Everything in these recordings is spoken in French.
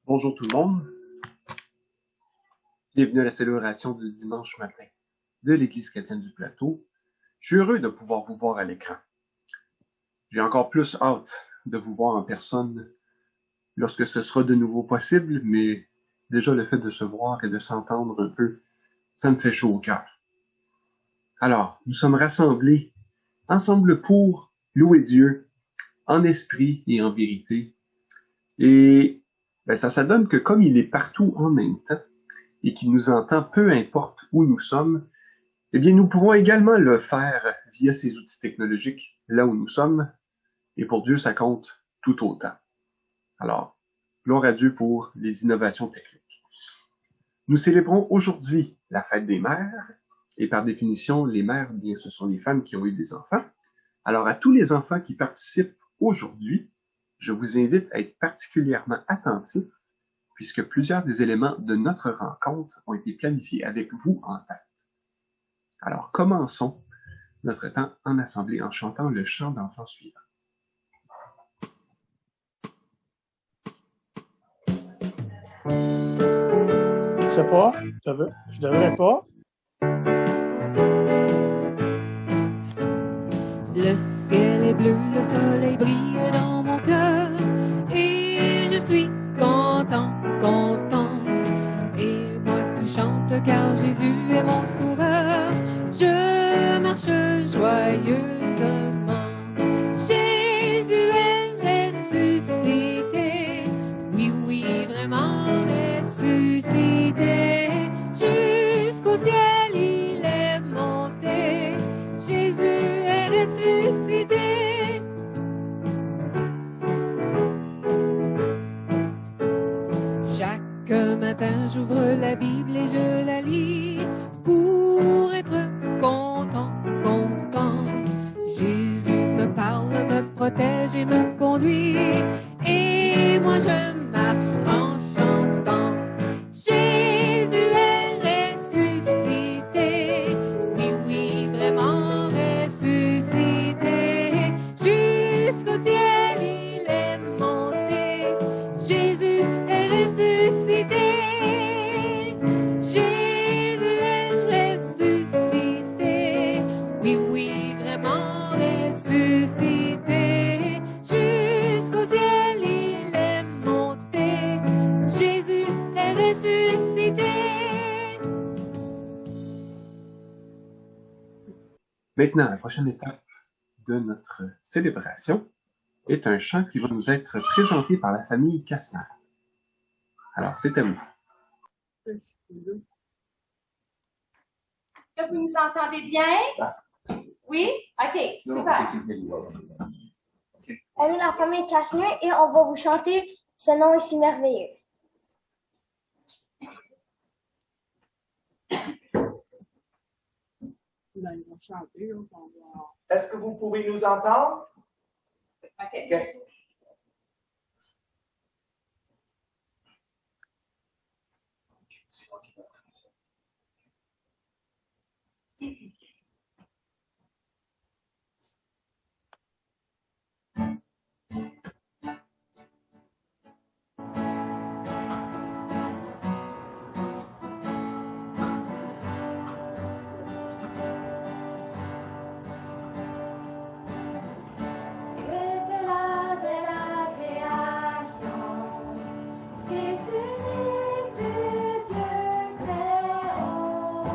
Bonjour tout le monde, bienvenue à la célébration du dimanche matin de l'Église chrétienne du Plateau. Je suis heureux de pouvoir vous voir à l'écran. J'ai encore plus hâte de vous voir en personne lorsque ce sera de nouveau possible, mais déjà le fait de se voir et de s'entendre un peu, ça me fait chaud au cœur. Alors, nous sommes rassemblés ensemble pour louer Dieu en esprit et en vérité. Et ça donne que comme il est partout en même temps, et qui nous entend peu importe où nous sommes, eh bien, nous pouvons également le faire via ces outils technologiques là où nous sommes, et pour Dieu, ça compte tout autant. Alors, gloire à Dieu pour les innovations techniques. Nous célébrons aujourd'hui la fête des mères, et par définition, les mères, bien, ce sont les femmes qui ont eu des enfants. Alors, à tous les enfants qui participent aujourd'hui, je vous invite à être particulièrement attentifs puisque plusieurs des éléments de notre rencontre ont été planifiés avec vous en tête. Alors, commençons notre temps en assemblée en chantant le chant d'enfant suivant. Je sais pas, je devrais pas. Le ciel est bleu, le soleil brille dans mon cœur et je suis content. Et moi tout chante car Jésus est mon sauveur. Je marche joyeusement. Jésus est ressuscité. Oui, vraiment ressuscité. Jusqu'au ciel il est monté. Jésus est ressuscité. Chaque matin, j'ouvre la Bible et je la lis pour être content. Jésus me parle, me protège et me conduit. Et moi, je marche en chantant. Jésus est ressuscité. Oui, vraiment ressuscité. Jusqu'au ciel, il est monté. Jésus est ressuscité. Jésus est ressuscité. Oui, vraiment ressuscité. Jusqu'au ciel, il est monté. Jésus est ressuscité. Maintenant, la prochaine étape de notre célébration est un chant qui va nous être présenté par la famille Kastner. Alors, c'est à vous. Est-ce que vous nous entendez bien? Oui? OK, super. On est la famille Kastner et on va vous chanter Ce nom est si merveilleux. Vous allez nous chanter, on va... Est-ce que vous pouvez nous entendre? OK. C'était là dès la création, et ce n'est de Dieu très haut.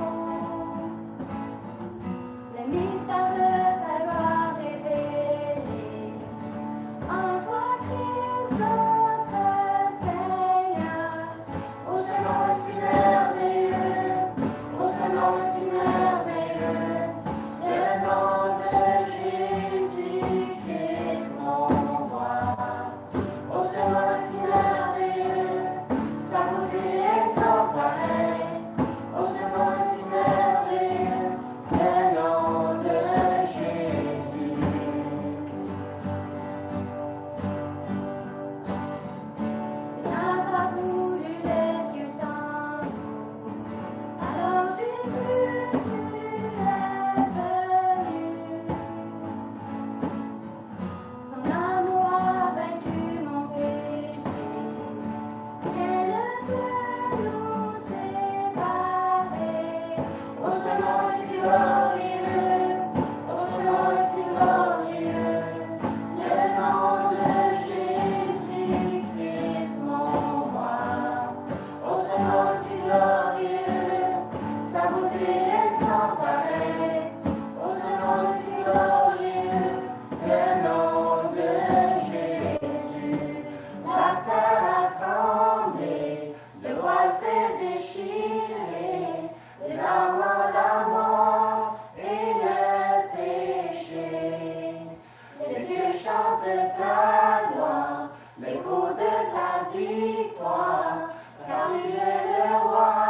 victoire, car tu es le roi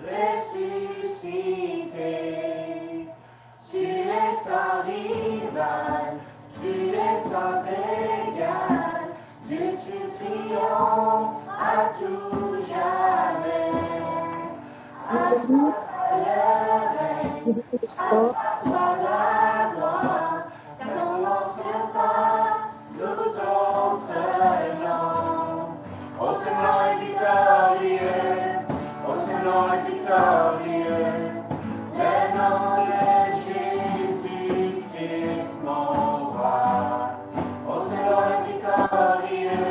ressuscité. Tu es sans rival, tu es sans égal, Dieu tu triomphes à tout jamais. À toi le règne, à toi la gloire, car ton nom surpasse tout autre nom. Oh, ce nom est victorieux, oh, ce nom est victorieux, le nom de Jésus-Christ, mon roi. Oh, ce nom est victorieux,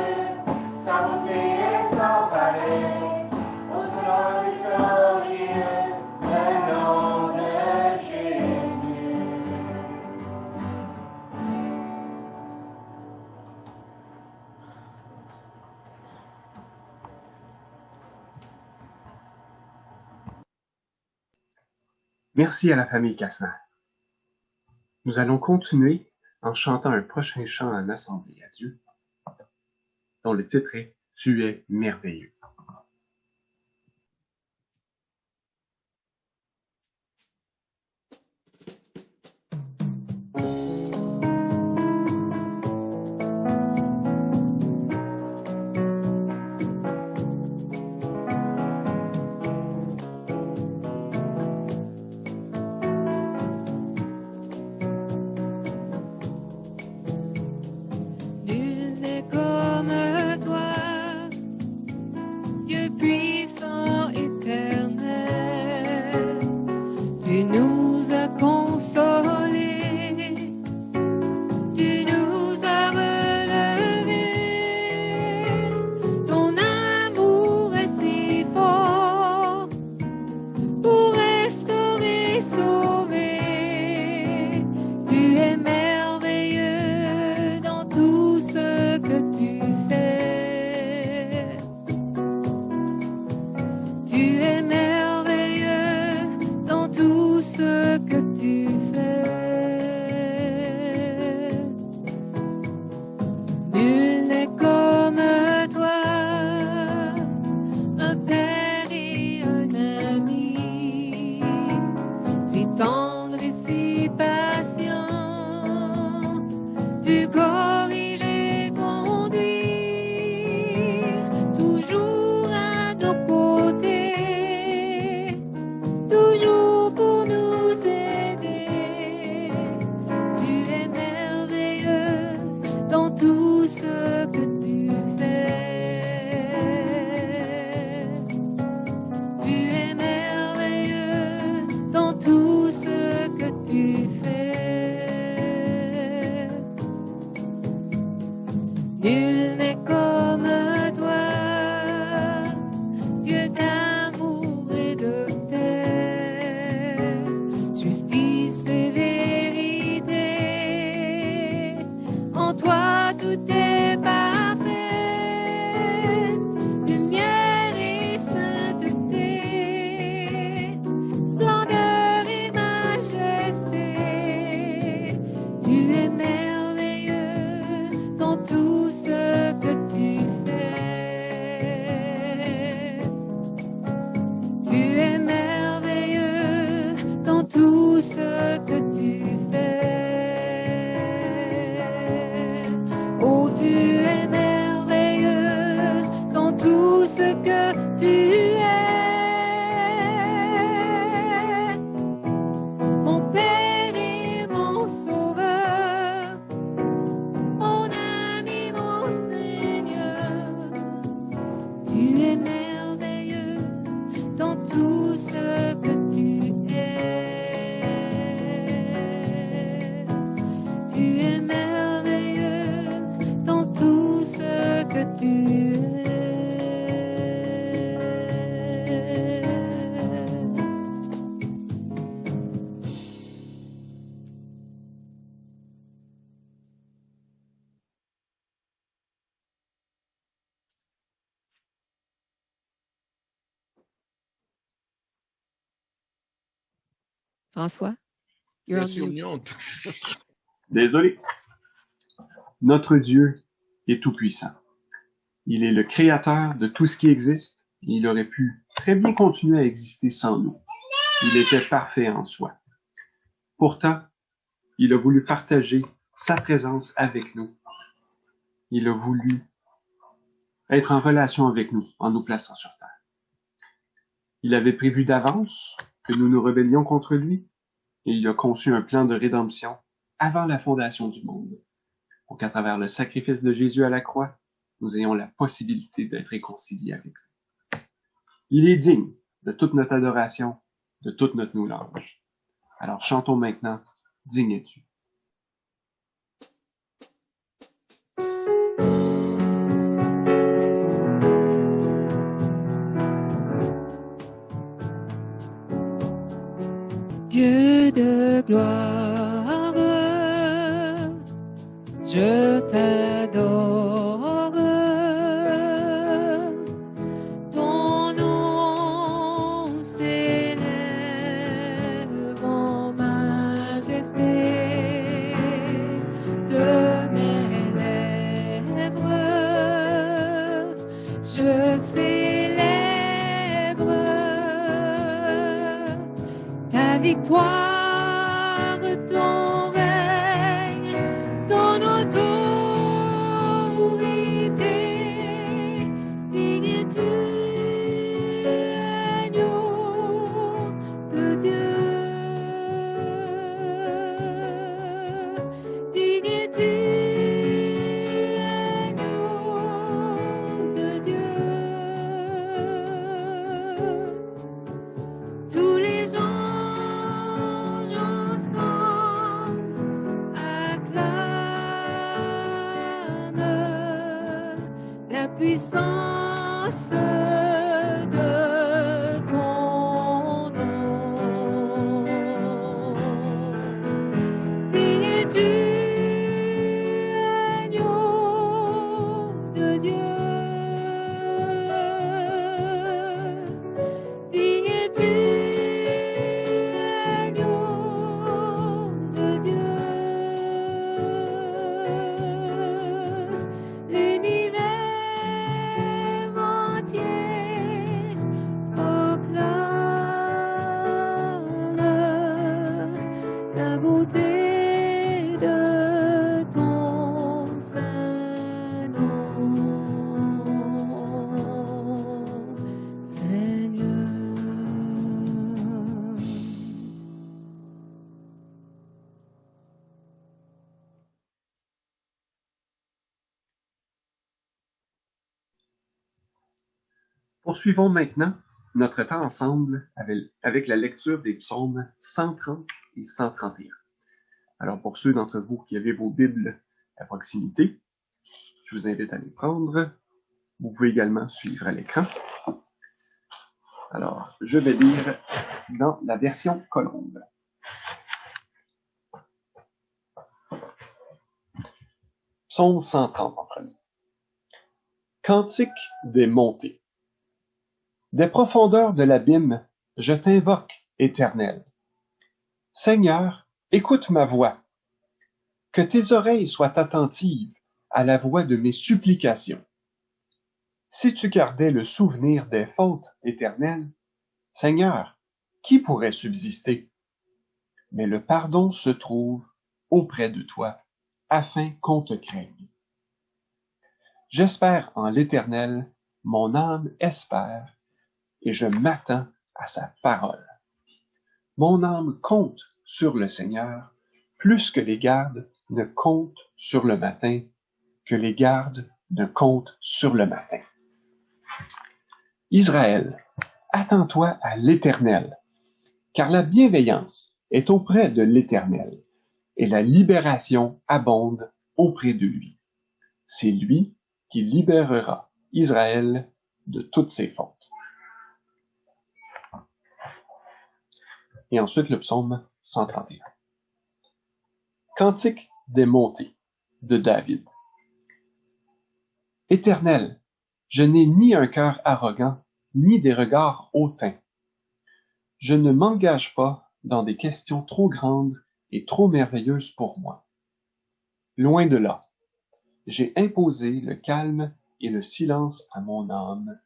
sa beauté est sans pareil. Oh, ce nom est victorieux, le nom de Jésus. Merci à la famille Cassin. Nous allons continuer en chantant un prochain chant en assemblée à Dieu, dont le titre est « Tu es merveilleux ». Nul n'est comme toi, Dieu puissant éternel. Tu nous as consolés, tu nous as relevés. Ton amour est si fort pour restaurer, sauver. Tu es merveilleux dans tout ce que tu fais. Tu es merveilleux dans tout ce que tu fais. Nul n'est comme toi, un père et un ami, si tendre et si patient. Tu corriges et conduis, toujours à nos côtés, toujours pour nous aider. Tu es merveilleux dans tout ce que tu fais. Tu es merveilleux dans tout ce que tu fais. Nul n'est comme toi, Dieu d'amour et de paix, justice et vérité. En toi tout est parfait, lumière et sainteté, splendeur et majesté. Tu es merveilleux dans tout ce que tu fais. Tu es merveilleux dans tout ce que tu fais. Oh, tu es merveilleux dans tout ce que tu es. Mon Père et mon Sauveur, mon ami, mon Seigneur, tu es merveilleux dans tout ce que tu es. Tu es merveilleux dans tout ce que tu es. François, you're on mute. Désolé. Notre Dieu est tout-puissant. Il est le créateur de tout ce qui existe, et il aurait pu très bien continuer à exister sans nous. Il était parfait en soi. Pourtant, il a voulu partager sa présence avec nous. Il a voulu être en relation avec nous en nous plaçant sur terre. Il avait prévu d'avance que nous nous rebellions contre lui et il a conçu un plan de rédemption avant la fondation du monde pour qu'à travers le sacrifice de Jésus à la croix, nous ayons la possibilité d'être réconciliés avec lui. Il est digne de toute notre adoration, de toute notre louange. Alors chantons maintenant, digne es-tu. Dieu de gloire, je t'adore. Ton nom s'élève en majesté de mes lèvres. Je célèbre ta victoire, ton règne, ton autorité. Digne es-tu, agneau de Dieu. Digne es-tu, agneau de Dieu. Tous les anges ensemble acclament la puissance de ton nom. Digne es-tu, agneau de Dieu. Digne es-tu, agneau de Dieu. L'univers entier proclame la beauté de ton saint nom, Seigneur. Poursuivons maintenant notre temps ensemble avec la lecture des psaumes 130 et 131. Alors pour ceux d'entre vous qui avez vos Bibles à proximité, je vous invite à les prendre. Vous pouvez également suivre à l'écran. Alors, je vais lire dans la version Colombe. Psaume 130 en premier. Cantique des montées. Des profondeurs de l'abîme, je t'invoque, Éternel. Seigneur, écoute ma voix. Que tes oreilles soient attentives à la voix de mes supplications. Si tu gardais le souvenir des fautes, Éternel, Seigneur, qui pourrait subsister? Mais le pardon se trouve auprès de toi, afin qu'on te craigne. J'espère en l'Éternel, mon âme espère, et je m'attends à sa parole. Mon âme compte sur le Seigneur, plus que les gardes ne comptent sur le matin, que les gardes ne comptent sur le matin. Israël, attends-toi à l'Éternel, car la bienveillance est auprès de l'Éternel, et la libération abonde auprès de lui. C'est lui qui libérera Israël de toutes ses fautes. Et ensuite le psaume 131. Cantique des montées de David. Éternel, je n'ai ni un cœur arrogant, ni des regards hautains. Je ne m'engage pas dans des questions trop grandes et trop merveilleuses pour moi. Loin de là, j'ai imposé le calme et le silence à mon âme,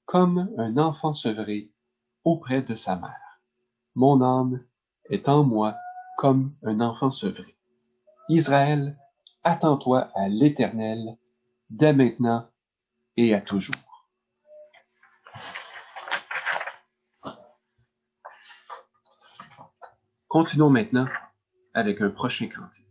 comme un enfant sevré auprès de sa mère. Mon âme est en moi comme un enfant sevré. Israël, attends-toi à l'Éternel, dès maintenant et à toujours. Continuons maintenant avec un prochain cantique.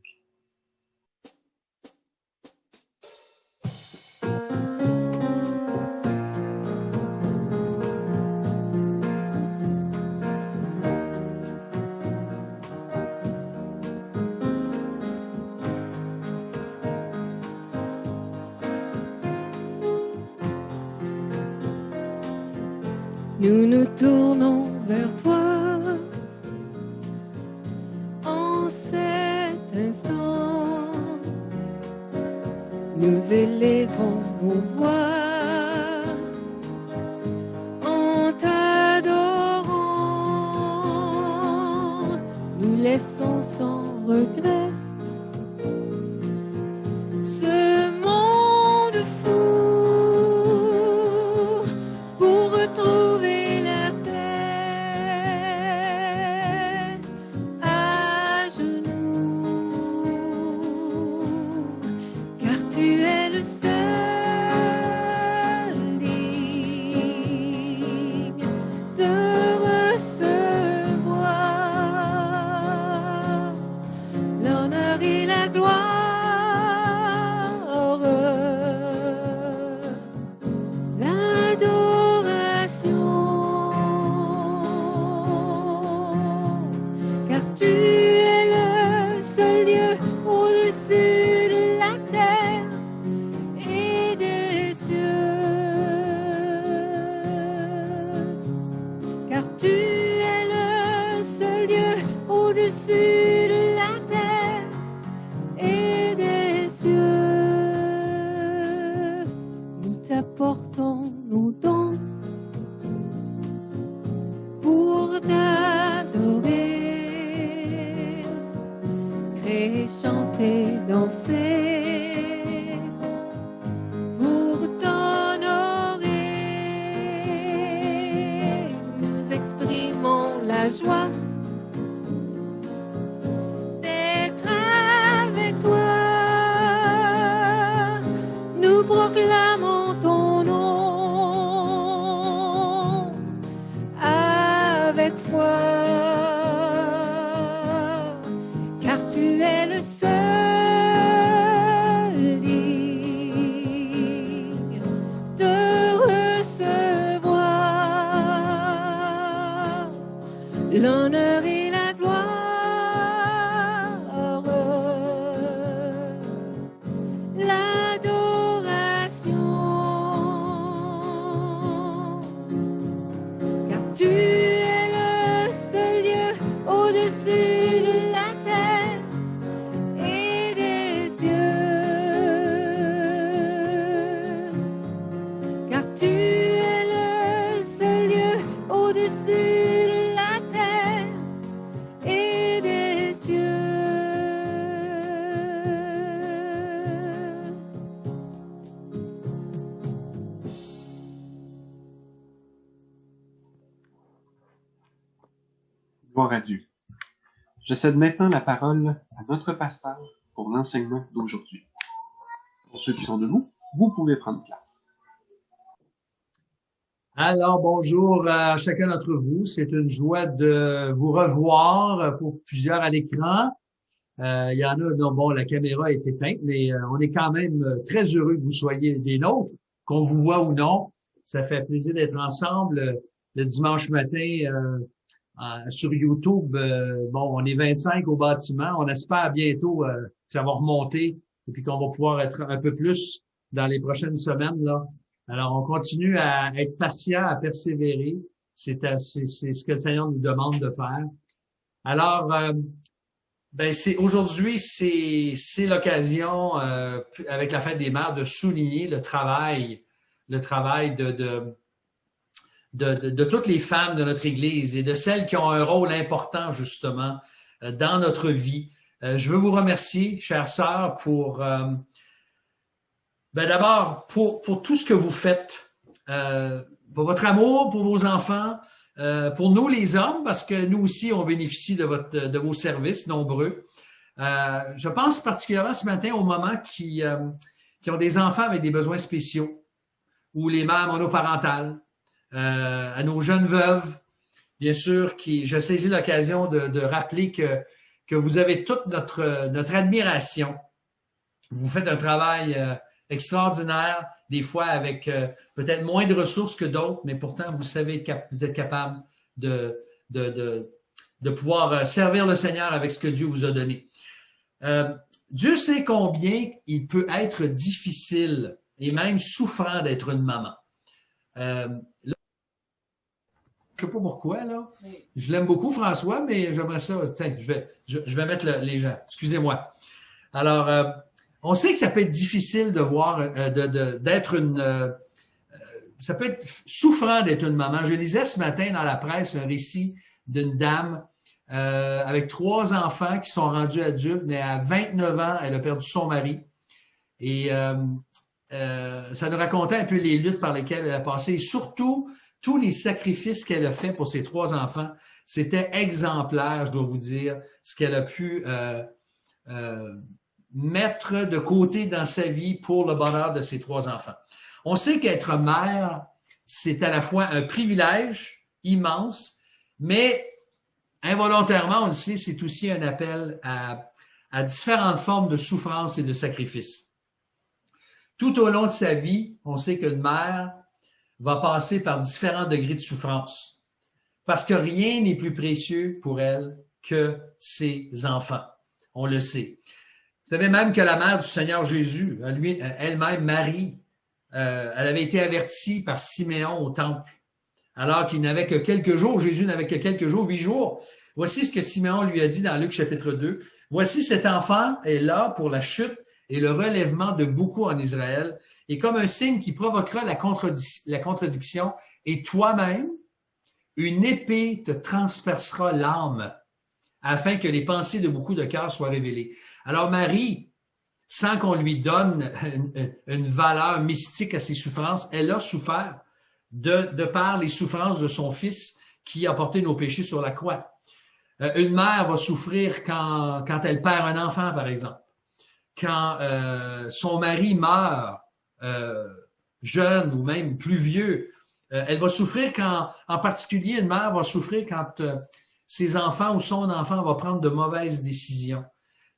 Nous nous tournons vers toi en cet instant. Nous élevons nos voix en t'adorant. Nous laissons sans regret ce monde fou pour retrouver la paix à genoux, car tu es le seul digne de recevoir l'honneur et la gloire. Apportons nos dons pour t'adorer, créer, chanter, danser pour t'honorer. Nous exprimons la joie d'être avec toi. Nous proclamons ton nom avec foi, car tu es le seul digne de recevoir l'honneur et la gloire. Gloire à Dieu. Je cède maintenant la parole à notre pasteur pour l'enseignement d'aujourd'hui. Pour ceux qui sont debout, vous pouvez prendre place. Alors, bonjour à chacun d'entre vous. C'est une joie de vous revoir pour plusieurs à l'écran. Il y en a dont, bon, la caméra est éteinte, mais on est quand même très heureux que vous soyez des nôtres, qu'on vous voit ou non. Ça fait plaisir d'être ensemble le dimanche matin sur YouTube. Bon, on est 25 au bâtiment. On espère bientôt que ça va remonter et puis qu'on va pouvoir être un peu plus dans les prochaines semaines, là. Alors, on continue à être patient, à persévérer. C'est ce que le Seigneur nous demande de faire. Alors, aujourd'hui, c'est l'occasion, avec la Fête des Mères, de souligner le travail de toutes les femmes de notre Église et de celles qui ont un rôle important, justement, dans notre vie. Je veux vous remercier, chères sœurs, pour Ben d'abord, pour tout ce que vous faites, pour votre amour, pour vos enfants, pour nous les hommes, parce que nous aussi, on bénéficie de vos services nombreux. Je pense particulièrement ce matin aux mamans qui ont des enfants avec des besoins spéciaux, ou les mères monoparentales, à nos jeunes veuves, bien sûr, je saisis l'occasion de rappeler que vous avez toute notre admiration. Vous faites un travail extraordinaire, des fois avec peut-être moins de ressources que d'autres, mais pourtant vous savez que vous êtes capable de pouvoir servir le Seigneur avec ce que Dieu vous a donné. Dieu sait combien il peut être difficile et même souffrant d'être une maman. Là, je ne sais pas pourquoi, là. Je l'aime beaucoup, François, mais j'aimerais ça. Tiens, je vais mettre les gens. Excusez-moi. Alors, on sait que ça peut être difficile de voir, d'être ça peut être souffrant d'être une maman. Je lisais ce matin dans la presse un récit d'une dame avec 3 enfants qui sont rendus adultes, mais à 29 ans, elle a perdu son mari. Et ça nous racontait un peu les luttes par lesquelles elle a passé et surtout tous les sacrifices qu'elle a fait pour ses 3 enfants. C'était exemplaire, je dois vous dire, ce qu'elle a pu mettre de côté dans sa vie pour le bonheur de ses 3 enfants. On sait qu'être mère, c'est à la fois un privilège immense, mais involontairement, on le sait, c'est aussi un appel à différentes formes de souffrance et de sacrifice. Tout au long de sa vie, on sait qu'une mère va passer par différents degrés de souffrance parce que rien n'est plus précieux pour elle que ses enfants. On le sait. Vous savez même que la mère du Seigneur Jésus, elle-même, Marie, elle avait été avertie par Siméon au temple, alors qu'il n'avait que quelques jours, Jésus n'avait que quelques jours, 8 jours. Voici ce que Siméon lui a dit dans Luc chapitre 2. Voici cet enfant est là pour la chute et le relèvement de beaucoup en Israël, et comme un signe qui provoquera la contradiction, et toi-même, une épée te transpercera l'âme, afin que les pensées de beaucoup de cœurs soient révélées. Alors Marie, sans qu'on lui donne une valeur mystique à ses souffrances, elle a souffert de par les souffrances de son fils qui a porté nos péchés sur la croix. Une mère va souffrir quand elle perd un enfant, par exemple. Quand son mari meurt jeune ou même plus vieux. Elle va souffrir en particulier, une mère va souffrir quand ses enfants ou son enfant va prendre de mauvaises décisions.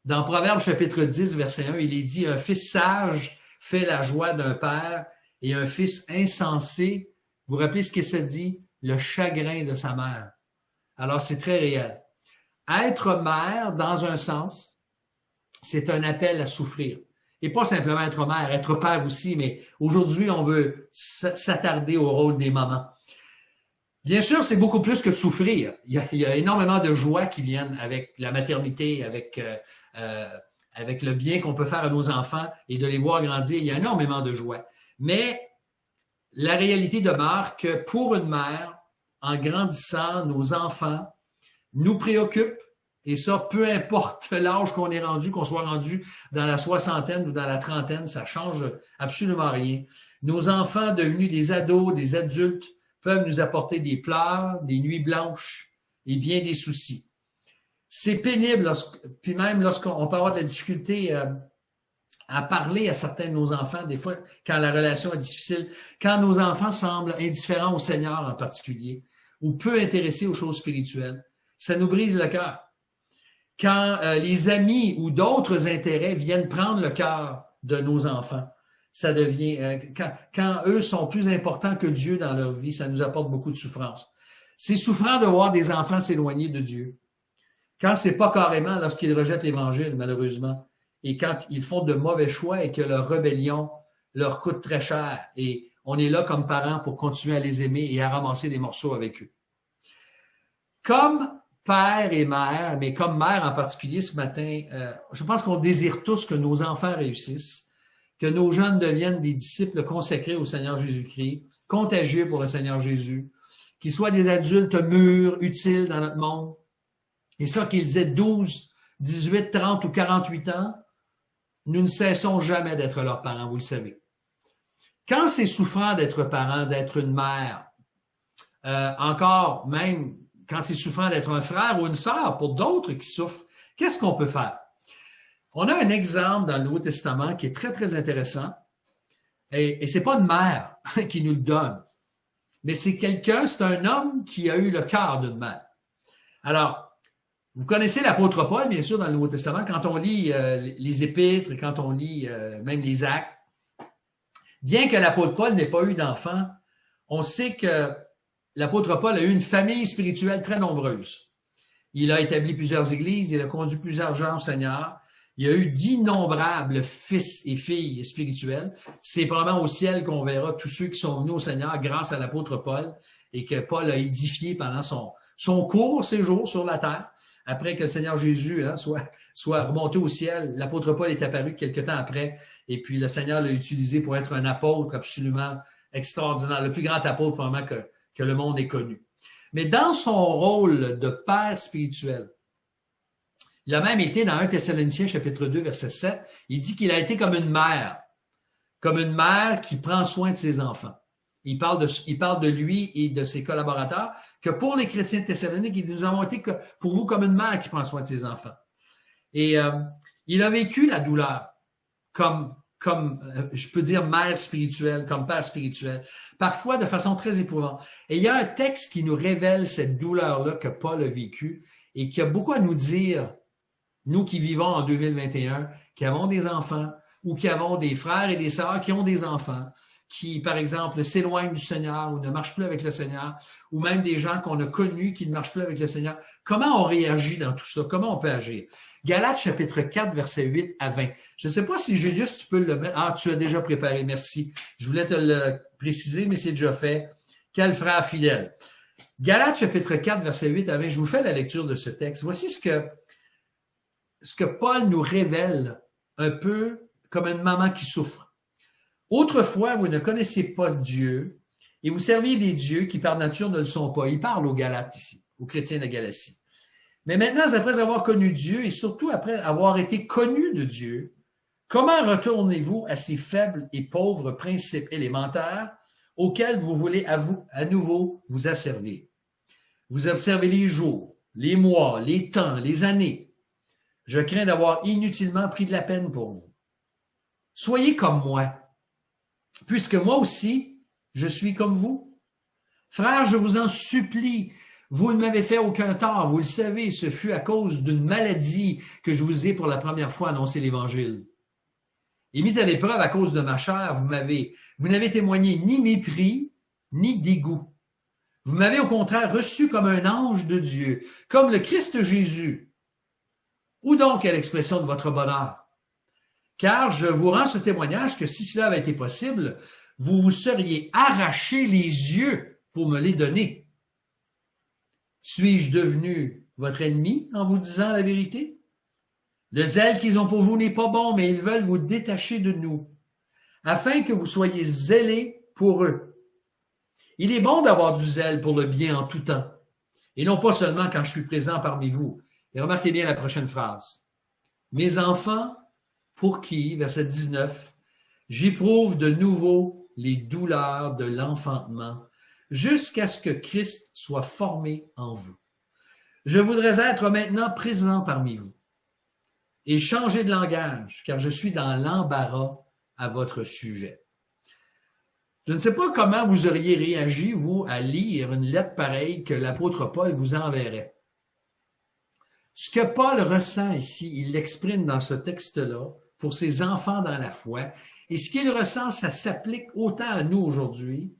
Dans Proverbes chapitre 10, verset 1, il est dit « Un fils sage fait la joie d'un père et un fils insensé, vous vous rappelez ce qu'il se dit? Le chagrin de sa mère. » Alors, c'est très réel. Être mère, dans un sens, c'est un appel à souffrir. Et pas simplement être mère, être père aussi, mais aujourd'hui, on veut s'attarder au rôle des mamans. Bien sûr, c'est beaucoup plus que de souffrir. Il y a énormément de joie qui viennent avec la maternité, avec le bien qu'on peut faire à nos enfants et de les voir grandir. Il y a énormément de joie. Mais la réalité demeure que pour une mère, en grandissant, nos enfants nous préoccupent. Et ça, peu importe l'âge qu'on est rendu, qu'on soit rendu dans la soixantaine ou dans la trentaine, ça change absolument rien. Nos enfants devenus des ados, des adultes, peuvent nous apporter des pleurs, des nuits blanches et bien des soucis. C'est pénible, puis même lorsqu'on peut avoir de la difficulté à parler à certains de nos enfants, des fois quand la relation est difficile, quand nos enfants semblent indifférents au Seigneur en particulier, ou peu intéressés aux choses spirituelles. Ça nous brise le cœur. Quand les amis ou d'autres intérêts viennent prendre le cœur de nos enfants, ça devient quand eux sont plus importants que Dieu dans leur vie, ça nous apporte beaucoup de souffrance. C'est souffrant de voir des enfants s'éloigner de Dieu. Quand c'est pas carrément lorsqu'ils rejettent l'Évangile, malheureusement, et quand ils font de mauvais choix et que leur rébellion leur coûte très cher, et on est là comme parents pour continuer à les aimer et à ramasser des morceaux avec eux. Comme père et mère, mais comme mère en particulier ce matin, je pense qu'on désire tous que nos enfants réussissent, que nos jeunes deviennent des disciples consacrés au Seigneur Jésus-Christ, contagieux pour le Seigneur Jésus, qu'ils soient des adultes mûrs, utiles dans notre monde. Et ça, qu'ils aient 12, 18, 30 ou 48 ans, nous ne cessons jamais d'être leurs parents, vous le savez. Quand c'est souffrant d'être parent, d'être une mère, encore même quand c'est souffrant d'être un frère ou une sœur pour d'autres qui souffrent, qu'est-ce qu'on peut faire? On a un exemple dans le Nouveau Testament qui est très, très intéressant. Et c'est pas une mère qui nous le donne, mais c'est un homme qui a eu le cœur d'une mère. Alors, vous connaissez l'apôtre Paul, bien sûr, dans le Nouveau Testament. Quand on lit les Épîtres et quand on lit même les Actes, bien que l'apôtre Paul n'ait pas eu d'enfant, on sait que l'apôtre Paul a eu une famille spirituelle très nombreuse. Il a établi plusieurs églises, il a conduit plusieurs gens au Seigneur. Il y a eu d'innombrables fils et filles spirituels. C'est probablement au ciel qu'on verra tous ceux qui sont venus au Seigneur grâce à l'apôtre Paul et que Paul a édifié pendant son court séjour sur la terre. Après que le Seigneur Jésus soit remonté au ciel, l'apôtre Paul est apparu quelque temps après et puis le Seigneur l'a utilisé pour être un apôtre absolument extraordinaire, le plus grand apôtre probablement que le monde ait connu. Mais dans son rôle de père spirituel, il a même été dans 1 Thessaloniciens chapitre 2 verset 7, il dit qu'il a été comme une mère qui prend soin de ses enfants. Il parle de lui et de ses collaborateurs, que pour les chrétiens de Thessalonique, il dit, nous avons été pour vous comme une mère qui prend soin de ses enfants. Et il a vécu la douleur comme je peux dire mère spirituelle, comme père spirituel, parfois de façon très éprouvante. Et il y a un texte qui nous révèle cette douleur-là que Paul a vécue et qui a beaucoup à nous dire, nous qui vivons en 2021, qui avons des enfants ou qui avons des frères et des sœurs qui ont des enfants, qui, par exemple, s'éloignent du Seigneur ou ne marchent plus avec le Seigneur, ou même des gens qu'on a connus qui ne marchent plus avec le Seigneur. Comment on réagit dans tout ça? Comment on peut agir? Galates chapitre 4, versets 8 à 20. Je ne sais pas si, Julius, tu peux le mettre. Ah, tu as déjà préparé, merci. Je voulais te le préciser, mais c'est déjà fait. Quel frère fidèle. Galates chapitre 4, versets 8 à 20. Je vous fais la lecture de ce texte. Voici ce que Paul nous révèle un peu comme une maman qui souffre. Autrefois, vous ne connaissez pas Dieu et vous serviez des dieux qui par nature ne le sont pas. Il parle aux Galates ici, aux chrétiens de Galatie. Mais maintenant, après avoir connu Dieu et surtout après avoir été connus de Dieu, comment retournez-vous à ces faibles et pauvres principes élémentaires auxquels vous voulez à nouveau vous asservir? Vous observez les jours, les mois, les temps, les années. Je crains d'avoir inutilement pris de la peine pour vous. Soyez comme moi, puisque moi aussi, je suis comme vous. Frères, je vous en supplie, vous ne m'avez fait aucun tort, vous le savez, ce fut à cause d'une maladie que je vous ai pour la première fois annoncé l'Évangile. Et mis à l'épreuve à cause de ma chair, vous n'avez témoigné ni mépris, ni dégoût. Vous m'avez au contraire reçu comme un ange de Dieu, comme le Christ Jésus. Où donc est l'expression de votre bonheur? Car je vous rends ce témoignage que si cela avait été possible, vous vous seriez arraché les yeux pour me les donner. Suis-je devenu votre ennemi en vous disant la vérité? Le zèle qu'ils ont pour vous n'est pas bon, mais ils veulent vous détacher de nous, afin que vous soyez zélés pour eux. Il est bon d'avoir du zèle pour le bien en tout temps, et non pas seulement quand je suis présent parmi vous. Et remarquez bien la prochaine phrase. Mes enfants, pour qui, verset 19, j'éprouve de nouveau les douleurs de l'enfantement, jusqu'à ce que Christ soit formé en vous. Je voudrais être maintenant présent parmi vous et changer de langage, car je suis dans l'embarras à votre sujet. Je ne sais pas comment vous auriez réagi, vous, à lire une lettre pareille que l'apôtre Paul vous enverrait. Ce que Paul ressent ici, il l'exprime dans ce texte-là pour ses enfants dans la foi, et ce qu'il ressent, ça s'applique autant à nous aujourd'hui,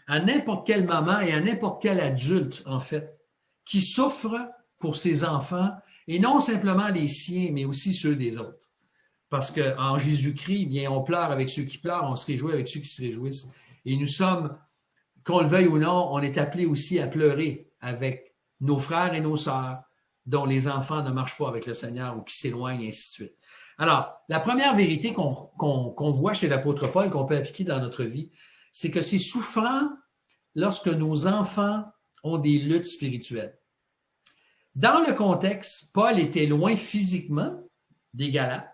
à n'importe quelle maman et à n'importe quel adulte, en fait, qui souffre pour ses enfants, et non simplement les siens, mais aussi ceux des autres. Parce qu'en Jésus-Christ, bien, on pleure avec ceux qui pleurent, on se réjouit avec ceux qui se réjouissent. Et nous sommes, qu'on le veuille ou non, on est appelés aussi à pleurer avec nos frères et nos sœurs dont les enfants ne marchent pas avec le Seigneur ou qui s'éloignent, et ainsi de suite. Alors, la première vérité qu'on voit chez l'apôtre Paul, qu'on peut appliquer dans notre vie, c'est que c'est souffrant lorsque nos enfants ont des luttes spirituelles. Dans le contexte, Paul était loin physiquement des Galates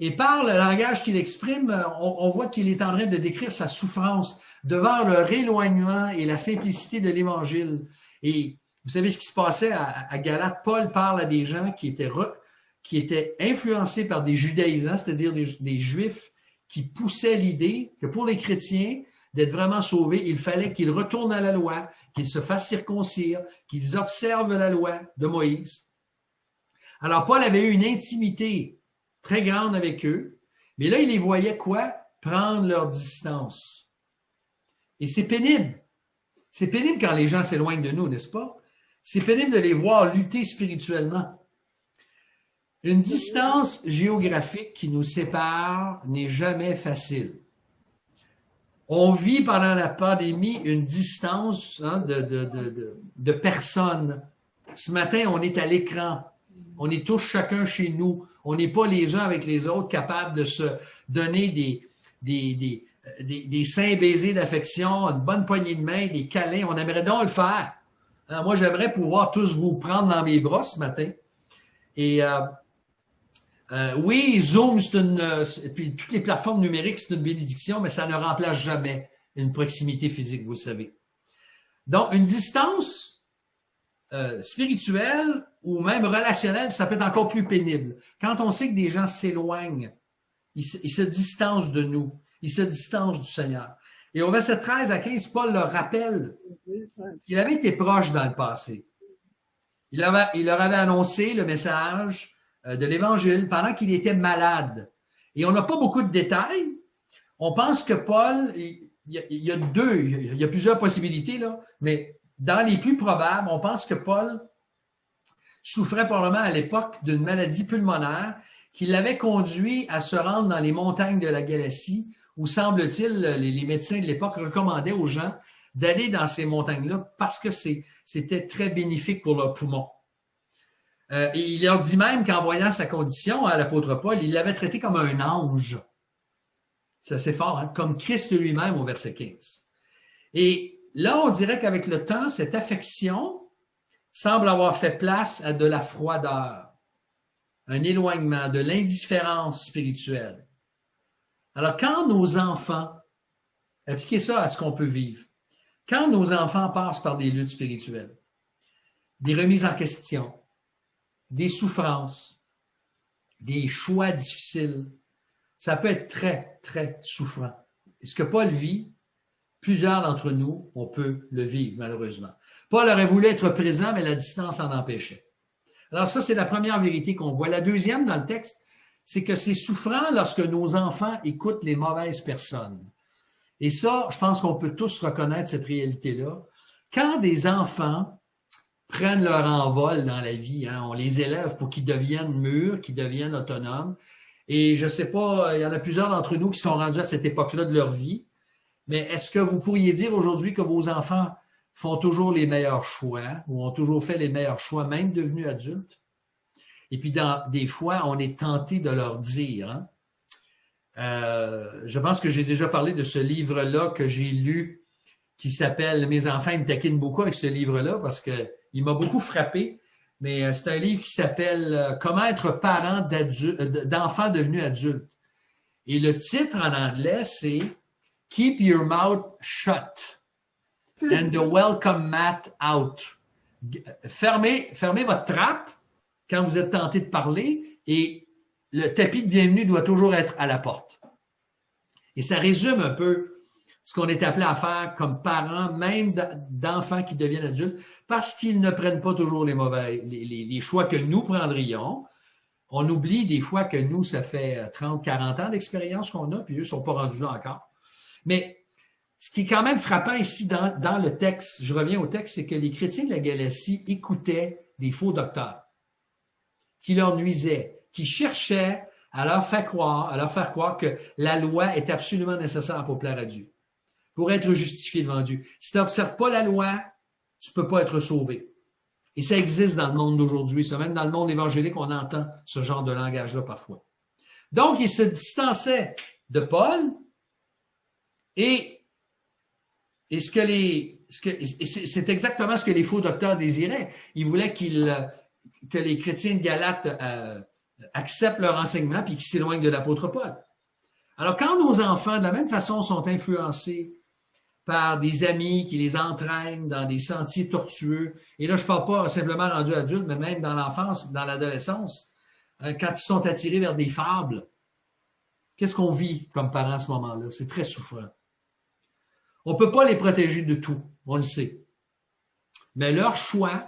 Et par le langage qu'il exprime, on voit qu'il est en train de décrire sa souffrance devant leur éloignement et la simplicité de l'Évangile. Et vous savez ce qui se passait à Galate? Paul parle à des gens qui étaient influencés par des judaïsants, c'est-à-dire des Juifs qui poussaient l'idée que pour les chrétiens, d'être vraiment sauvés, il fallait qu'ils retournent à la loi, qu'ils se fassent circoncire, qu'ils observent la loi de Moïse. Alors, Paul avait eu une intimité très grande avec eux, mais là, il les voyait quoi? Prendre leur distance. Et c'est pénible. C'est pénible quand les gens s'éloignent de nous, n'est-ce pas? C'est pénible de les voir lutter spirituellement. Une distance géographique qui nous sépare n'est jamais facile. On vit pendant la pandémie une distance de personnes. Ce matin, on est à l'écran. On est tous chacun chez nous. On n'est pas les uns avec les autres capables de se donner des saints baisers d'affection, une bonne poignée de main, des câlins. On aimerait donc le faire. Alors, moi, j'aimerais pouvoir tous vous prendre dans mes bras ce matin. Et oui, Zoom, puis toutes les plateformes numériques, c'est une bénédiction, mais ça ne remplace jamais une proximité physique, vous le savez. Donc, une distance spirituelle ou même relationnelle, ça peut être encore plus pénible. Quand on sait que des gens s'éloignent, ils se distancent de nous, ils se distancent du Seigneur. Et au verset 13 à 15, Paul leur rappelle qu'il avait été proche dans le passé. Il leur avait annoncé le message de l'Évangile pendant qu'il était malade. Et on n'a pas beaucoup de détails. On pense que Paul, il y a plusieurs possibilités, là, mais dans les plus probables, on pense que Paul souffrait probablement à l'époque d'une maladie pulmonaire qui l'avait conduit à se rendre dans les montagnes de la Galatie, où, semble-t-il, les médecins de l'époque recommandaient aux gens d'aller dans ces montagnes-là parce que c'était très bénéfique pour leurs poumons. Et il leur dit même qu'en voyant sa condition à l'apôtre Paul, il l'avait traité comme un ange. C'est assez fort, hein? Comme Christ lui-même au verset 15. Et là, on dirait qu'avec le temps, cette affection semble avoir fait place à de la froideur, un éloignement, de l'indifférence spirituelle. Alors, quand nos enfants, appliquez ça à ce qu'on peut vivre, quand nos enfants passent par des luttes spirituelles, des remises en question, des souffrances, des choix difficiles, ça peut être très, très souffrant. Et ce que Paul vit, plusieurs d'entre nous, on peut le vivre, malheureusement. Paul aurait voulu être présent, mais la distance en empêchait. Alors ça, c'est la première vérité qu'on voit. La deuxième dans le texte, c'est que c'est souffrant lorsque nos enfants écoutent les mauvaises personnes. Et ça, je pense qu'on peut tous reconnaître cette réalité-là. Quand des enfants prennent leur envol dans la vie, hein, on les élève pour qu'ils deviennent mûrs, qu'ils deviennent autonomes. Et je sais pas, il y en a plusieurs d'entre nous qui sont rendus à cette époque-là de leur vie. Mais est-ce que vous pourriez dire aujourd'hui que vos enfants font toujours les meilleurs choix ou ont toujours fait les meilleurs choix, même devenus adultes? Et puis, des fois, on est tenté de leur dire. Hein? Je pense que j'ai déjà parlé de ce livre-là que j'ai lu qui s'appelle « Mes enfants, ils me taquinent beaucoup avec ce livre-là parce qu'il m'a beaucoup frappé. » Mais c'est un livre qui s'appelle « Comment être parent d'enfants devenus adultes ». Et le titre en anglais, c'est « Keep your mouth shut and the welcome mat out ». Fermez votre trappe quand vous êtes tenté de parler et le tapis de bienvenue doit toujours être à la porte. Et ça résume un peu ce qu'on est appelé à faire comme parents, même d'enfants qui deviennent adultes, parce qu'ils ne prennent pas toujours les choix que nous prendrions. On oublie des fois que nous, ça fait 30, 40 ans d'expérience qu'on a, puis eux ne sont pas rendus là encore. Mais ce qui est quand même frappant ici dans le texte, je reviens au texte, c'est que les chrétiens de la Galatie écoutaient des faux docteurs qui leur nuisaient, qui cherchaient à leur faire croire que la loi est absolument nécessaire pour plaire à Dieu, pour être justifié devant Dieu. Si tu n'observes pas la loi, tu ne peux pas être sauvé. Et ça existe dans le monde d'aujourd'hui, ça, même dans le monde évangélique, on entend ce genre de langage-là parfois. Donc, ils se distançaient de Paul et c'est exactement ce que les faux docteurs désiraient. Ils voulaient que les chrétiens de Galate acceptent leur enseignement puis qui s'éloignent de l'apôtre Paul. Alors, quand nos enfants, de la même façon, sont influencés par des amis qui les entraînent dans des sentiers tortueux, et là, je ne parle pas simplement rendus adultes, mais même dans l'enfance, dans l'adolescence, quand ils sont attirés vers des fables, qu'est-ce qu'on vit comme parents à ce moment-là? C'est très souffrant. On ne peut pas les protéger de tout, on le sait. Mais leurs choix,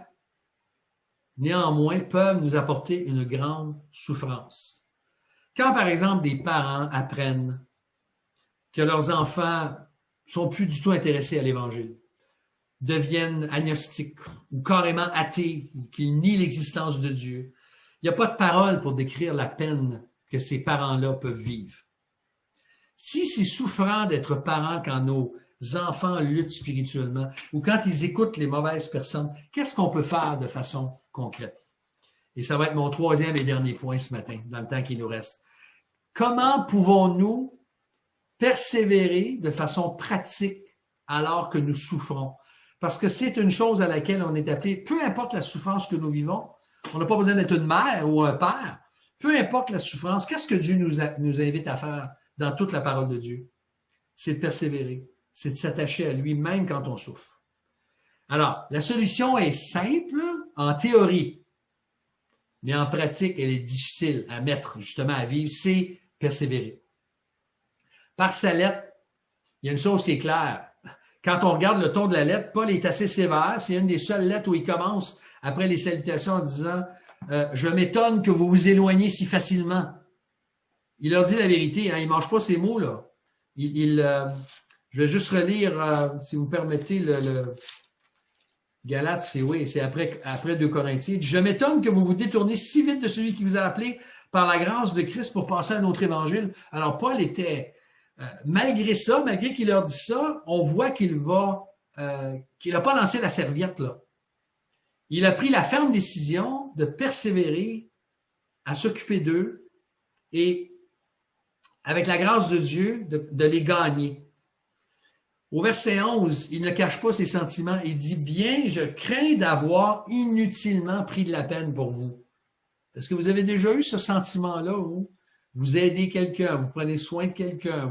néanmoins, peuvent nous apporter une grande souffrance. Quand, par exemple, des parents apprennent que leurs enfants sont plus du tout intéressés à l'Évangile, deviennent agnostiques ou carrément athées, qu'ils nient l'existence de Dieu, il n'y a pas de parole pour décrire la peine que ces parents-là peuvent vivre. Si c'est souffrant d'être parent quand nos enfants luttent spirituellement ou quand ils écoutent les mauvaises personnes, qu'est-ce qu'on peut faire de façon concrète? Et ça va être mon troisième et dernier point ce matin, dans le temps qui nous reste. Comment pouvons-nous persévérer de façon pratique alors que nous souffrons? Parce que c'est une chose à laquelle on est appelé, peu importe la souffrance que nous vivons, on n'a pas besoin d'être une mère ou un père, peu importe la souffrance, qu'est-ce que Dieu nous invite à faire dans toute la parole de Dieu? C'est de persévérer, c'est de s'attacher à lui même quand on souffre. Alors, la solution est simple en théorie, mais en pratique, elle est difficile à mettre, justement, à vivre, c'est persévérer. Par sa lettre, il y a une chose qui est claire. Quand on regarde le ton de la lettre, Paul est assez sévère. C'est une des seules lettres où il commence après les salutations en disant « Je m'étonne que vous vous éloigniez si facilement. » Il leur dit la vérité, hein, il ne mange pas ces mots-là. Je vais juste relire, si vous permettez, le Galates, c'est après 2 Corinthiens. « Je m'étonne que vous vous détournez si vite de celui qui vous a appelé par la grâce de Christ pour passer à un autre évangile. » Alors, Paul était... malgré ça, malgré qu'il leur dit ça, on voit qu'il n'a pas lancé la serviette, là. Il a pris la ferme décision de persévérer, à s'occuper d'eux et, avec la grâce de Dieu, de les gagner. Au verset 11, il ne cache pas ses sentiments. Il dit « Bien, je crains d'avoir inutilement pris de la peine pour vous. » Est-ce que vous avez déjà eu ce sentiment-là, vous? Vous aidez quelqu'un, vous prenez soin de quelqu'un,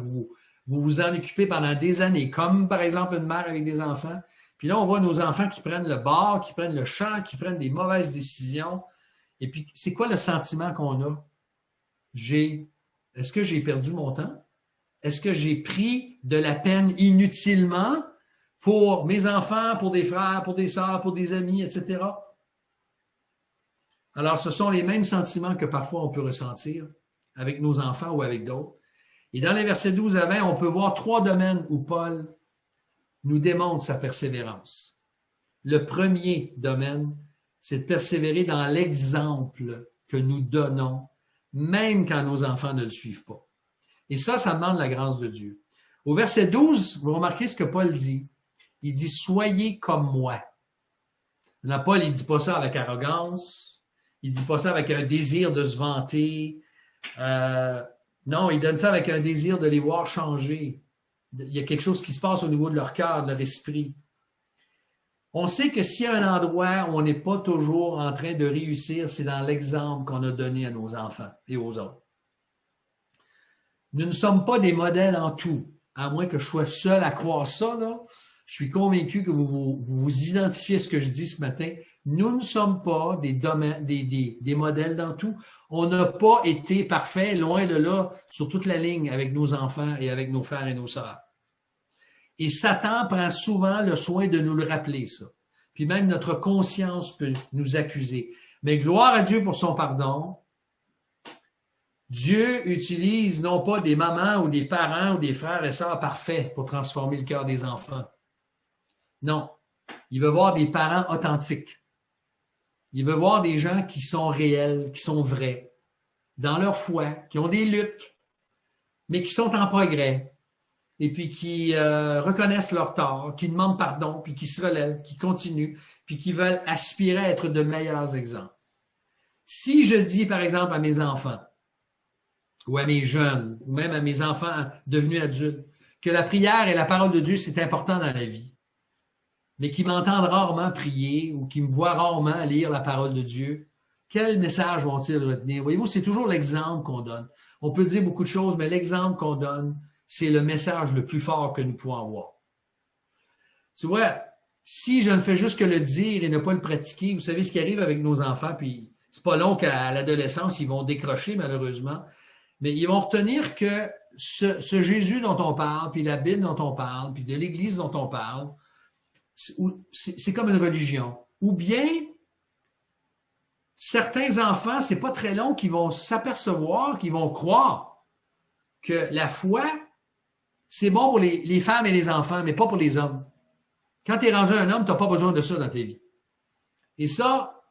vous en occupez pendant des années, comme par exemple une mère avec des enfants. Puis là, on voit nos enfants qui prennent le bord, qui prennent le champ, qui prennent des mauvaises décisions. Et puis, c'est quoi le sentiment qu'on a? Est-ce que j'ai perdu mon temps? Est-ce que j'ai pris de la peine inutilement pour mes enfants, pour des frères, pour des sœurs, pour des amis, etc.? Alors, ce sont les mêmes sentiments que parfois on peut ressentir avec nos enfants ou avec d'autres. Et dans les versets 12 à 20, on peut voir 3 domaines où Paul nous démontre sa persévérance. Le premier domaine, c'est de persévérer dans l'exemple que nous donnons, même quand nos enfants ne le suivent pas. Et ça demande la grâce de Dieu. Au verset 12, vous remarquez ce que Paul dit. Il dit « Soyez comme moi ». Là, Paul, il ne dit pas ça avec arrogance, il ne dit pas ça avec un désir de se vanter. Non, il donne ça avec un désir de les voir changer. Il y a quelque chose qui se passe au niveau de leur cœur, de leur esprit. On sait que s'il y a un endroit où on n'est pas toujours en train de réussir, c'est dans l'exemple qu'on a donné à nos enfants et aux autres. Nous ne sommes pas des modèles en tout, à moins que je sois seul à croire ça, là. Je suis convaincu que vous identifiez ce que je dis ce matin. Nous ne sommes pas des modèles dans tout. On n'a pas été parfaits, loin de là, sur toute la ligne avec nos enfants et avec nos frères et nos sœurs. Et Satan prend souvent le soin de nous le rappeler, ça. Puis même notre conscience peut nous accuser. Mais gloire à Dieu pour son pardon. Dieu utilise non pas des mamans ou des parents ou des frères et sœurs parfaits pour transformer le cœur des enfants. Non, il veut voir des parents authentiques. Il veut voir des gens qui sont réels, qui sont vrais, dans leur foi, qui ont des luttes, mais qui sont en progrès, et puis qui reconnaissent leur tort, qui demandent pardon, puis qui se relèvent, qui continuent, puis qui veulent aspirer à être de meilleurs exemples. Si je dis, par exemple, à mes enfants, ou à mes jeunes, ou même à mes enfants devenus adultes, que la prière et la parole de Dieu, c'est important dans la vie, mais qui m'entendent rarement prier ou qui me voient rarement lire la parole de Dieu, Quel message vont-ils retenir? Voyez-vous, c'est toujours l'exemple qu'on donne. On peut dire beaucoup de choses, mais l'exemple qu'on donne, c'est le message le plus fort que nous pouvons avoir. Tu vois, si je ne fais juste que le dire et ne pas le pratiquer, vous savez ce qui arrive avec nos enfants, puis c'est pas long qu'à l'adolescence, ils vont décrocher malheureusement, mais ils vont retenir que ce Jésus dont on parle, puis la Bible dont on parle, puis de l'Église dont on parle, c'est comme une religion. Ou bien, certains enfants, c'est pas très long qu'ils vont s'apercevoir, qu'ils vont croire que la foi, c'est bon pour les femmes et les enfants, mais pas pour les hommes. Quand tu es rendu un homme, tu n'as pas besoin de ça dans ta vie. Et ça,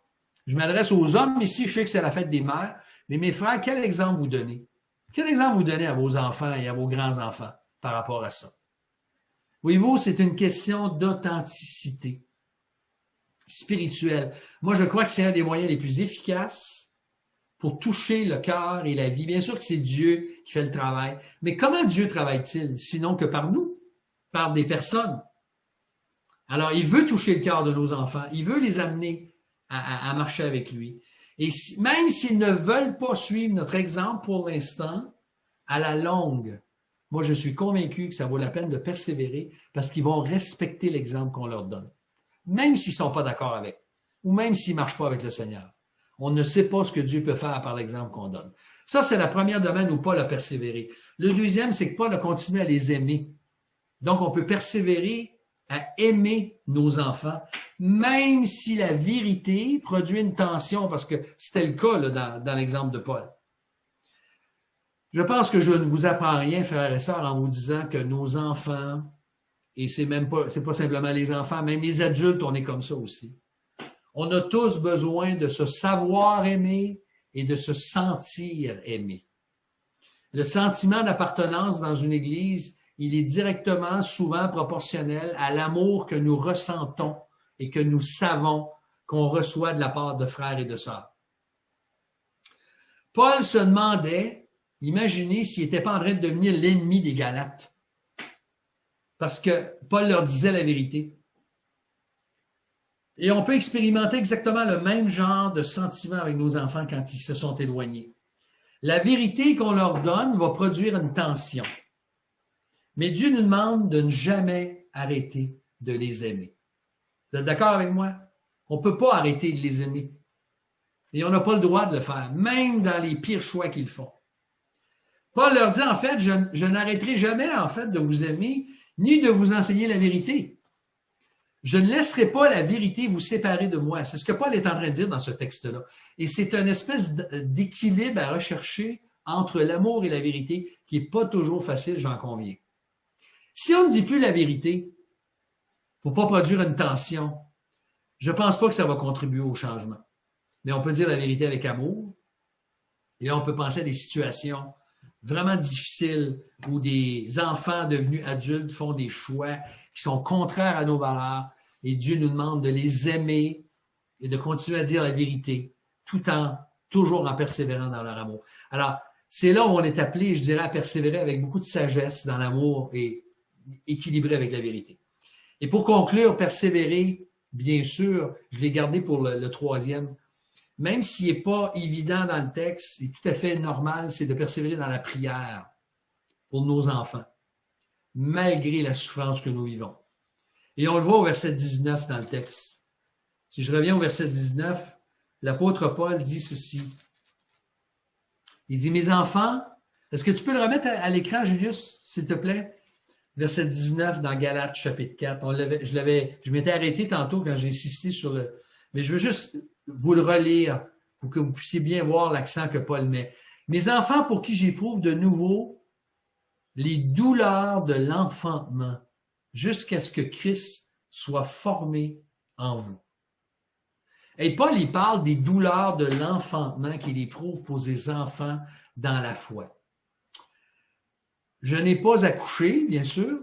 je m'adresse aux hommes ici, je sais que c'est la fête des mères, mais mes frères, quel exemple vous donnez? Quel exemple vous donnez à vos enfants et à vos grands-enfants par rapport à ça? Voyez-vous, c'est une question d'authenticité spirituelle. Moi, je crois que c'est un des moyens les plus efficaces pour toucher le cœur et la vie. Bien sûr que c'est Dieu qui fait le travail, mais comment Dieu travaille-t-il, sinon que par nous, par des personnes? Alors, il veut toucher le cœur de nos enfants, il veut les amener à marcher avec lui. Et même s'ils ne veulent pas suivre notre exemple pour l'instant, à la longue, moi, je suis convaincu que ça vaut la peine de persévérer parce qu'ils vont respecter l'exemple qu'on leur donne, même s'ils ne sont pas d'accord avec, ou même s'ils ne marchent pas avec le Seigneur. On ne sait pas ce que Dieu peut faire par l'exemple qu'on donne. Ça, c'est la première domaine où Paul a persévéré. Le deuxième, c'est que Paul a continué à les aimer. Donc, on peut persévérer à aimer nos enfants, même si la vérité produit une tension, parce que c'était le cas là, dans l'exemple de Paul. Je pense que je ne vous apprends rien, frères et sœurs, en vous disant que nos enfants, et c'est pas simplement les enfants, même les adultes, on est comme ça aussi. On a tous besoin de se savoir aimer et de se sentir aimé. Le sentiment d'appartenance dans une église, il est directement, souvent proportionnel à l'amour que nous ressentons et que nous savons qu'on reçoit de la part de frères et de sœurs. Paul se demandait, imaginez s'il n'était pas en train de devenir l'ennemi des Galates. Parce que Paul leur disait la vérité. Et on peut expérimenter exactement le même genre de sentiment avec nos enfants quand ils se sont éloignés. La vérité qu'on leur donne va produire une tension. Mais Dieu nous demande de ne jamais arrêter de les aimer. Vous êtes d'accord avec moi? On ne peut pas arrêter de les aimer. Et on n'a pas le droit de le faire, même dans les pires choix qu'ils font. Paul leur dit, en fait, je n'arrêterai jamais, en fait, de vous aimer, ni de vous enseigner la vérité. Je ne laisserai pas la vérité vous séparer de moi. C'est ce que Paul est en train de dire dans ce texte-là. Et c'est une espèce d'équilibre à rechercher entre l'amour et la vérité qui n'est pas toujours facile, j'en conviens. Si on ne dit plus la vérité, pour ne pas produire une tension, je ne pense pas que ça va contribuer au changement. Mais on peut dire la vérité avec amour. Et là, on peut penser à des situations vraiment difficiles où des enfants devenus adultes font des choix qui sont contraires à nos valeurs et Dieu nous demande de les aimer et de continuer à dire la vérité toujours en persévérant dans leur amour. Alors, c'est là où on est appelé, je dirais, à persévérer avec beaucoup de sagesse dans l'amour et équilibré avec la vérité. Et pour conclure, persévérer, bien sûr, je l'ai gardé pour le troisième, même s'il n'est pas évident dans le texte, c'est tout à fait normal, c'est de persévérer dans la prière pour nos enfants, malgré la souffrance que nous vivons. Et on le voit au verset 19 dans le texte. Si je reviens au verset 19, l'apôtre Paul dit ceci. Il dit, mes enfants, est-ce que tu peux le remettre à l'écran, Julius, s'il te plaît? Verset 19 dans Galates, chapitre 4. Je m'étais arrêté tantôt quand j'ai insisté sur le... Mais je veux juste vous le relire pour que vous puissiez bien voir l'accent que Paul met. Mes enfants pour qui j'éprouve de nouveau les douleurs de l'enfantement jusqu'à ce que Christ soit formé en vous. Et Paul, il parle des douleurs de l'enfantement qu'il éprouve pour ses enfants dans la foi. Je n'ai pas accouché, bien sûr.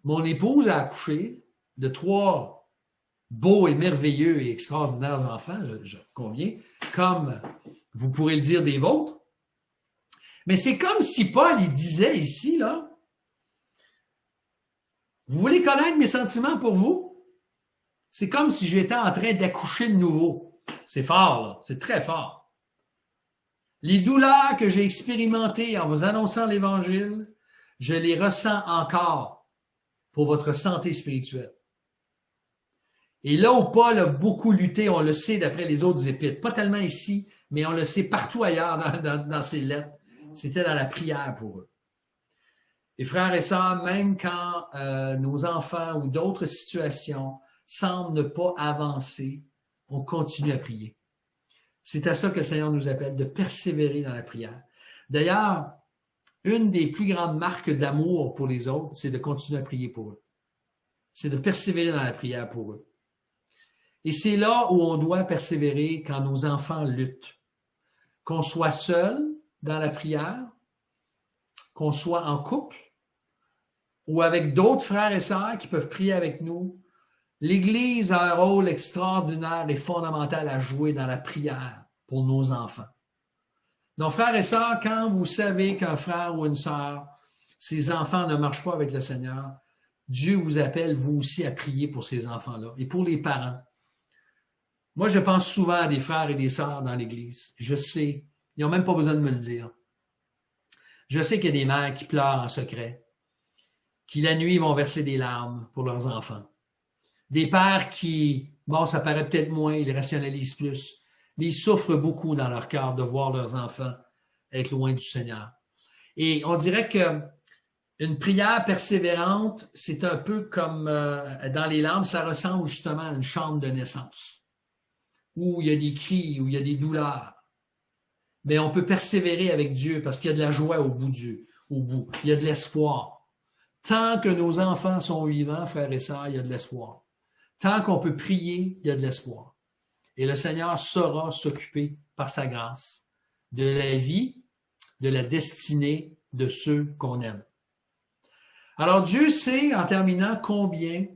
Mon épouse a accouché de 3 beaux et merveilleux et extraordinaires enfants, je conviens, comme vous pourrez le dire des vôtres. Mais c'est comme si Paul, il disait ici, là, vous voulez connaître mes sentiments pour vous? C'est comme si j'étais en train d'accoucher de nouveau. C'est fort, là. C'est très fort. Les douleurs que j'ai expérimentées en vous annonçant l'Évangile, je les ressens encore pour votre santé spirituelle. Et là où Paul a beaucoup lutté, on le sait d'après les autres épîtres, pas tellement ici, mais on le sait partout ailleurs dans ses lettres, c'était dans la prière pour eux. Et frères et sœurs, même quand nos enfants ou d'autres situations semblent ne pas avancer, on continue à prier. C'est à ça que le Seigneur nous appelle, de persévérer dans la prière. D'ailleurs, une des plus grandes marques d'amour pour les autres, c'est de continuer à prier pour eux. C'est de persévérer dans la prière pour eux. Et c'est là où on doit persévérer quand nos enfants luttent. Qu'on soit seul dans la prière, qu'on soit en couple, ou avec d'autres frères et sœurs qui peuvent prier avec nous. L'Église a un rôle extraordinaire et fondamental à jouer dans la prière pour nos enfants. Donc, frères et sœurs, quand vous savez qu'un frère ou une sœur, ses enfants ne marchent pas avec le Seigneur, Dieu vous appelle, vous aussi, à prier pour ces enfants-là et pour les parents. Moi, je pense souvent à des frères et des sœurs dans l'Église. Je sais, ils n'ont même pas besoin de me le dire. Je sais qu'il y a des mères qui pleurent en secret, qui la nuit vont verser des larmes pour leurs enfants. Des pères qui, bon, ça paraît peut-être moins, ils rationalisent plus, mais ils souffrent beaucoup dans leur cœur de voir leurs enfants être loin du Seigneur. Et on dirait que une prière persévérante, c'est un peu comme dans les larmes, ça ressemble justement à une chambre de naissance, où il y a des cris, où il y a des douleurs. Mais on peut persévérer avec Dieu parce qu'il y a de la joie au bout. Il y a de l'espoir. Tant que nos enfants sont vivants, frères et sœurs, il y a de l'espoir. Tant qu'on peut prier, il y a de l'espoir. Et le Seigneur saura s'occuper par sa grâce de la vie, de la destinée de ceux qu'on aime. Alors Dieu sait, en terminant, combien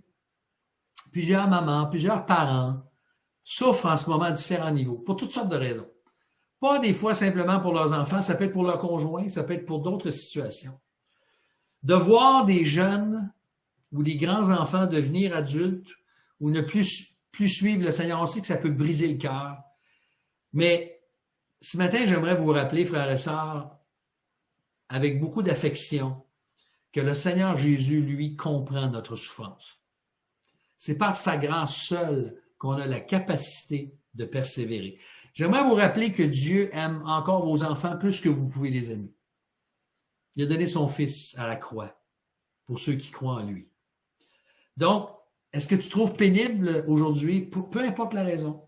plusieurs mamans, plusieurs parents souffrent en ce moment à différents niveaux, pour toutes sortes de raisons. Pas des fois simplement pour leurs enfants, ça peut être pour leurs conjoints, ça peut être pour d'autres situations. De voir des jeunes ou des grands-enfants devenir adultes ou ne plus suivre le Seigneur, on sait que ça peut briser le cœur. Mais ce matin, j'aimerais vous rappeler, frères et sœurs, avec beaucoup d'affection, que le Seigneur Jésus, lui, comprend notre souffrance. C'est par sa grâce seule qu'on a la capacité de persévérer. J'aimerais vous rappeler que Dieu aime encore vos enfants plus que vous pouvez les aimer. Il a donné son Fils à la croix pour ceux qui croient en lui. Donc, est-ce que tu trouves pénible aujourd'hui, peu importe la raison,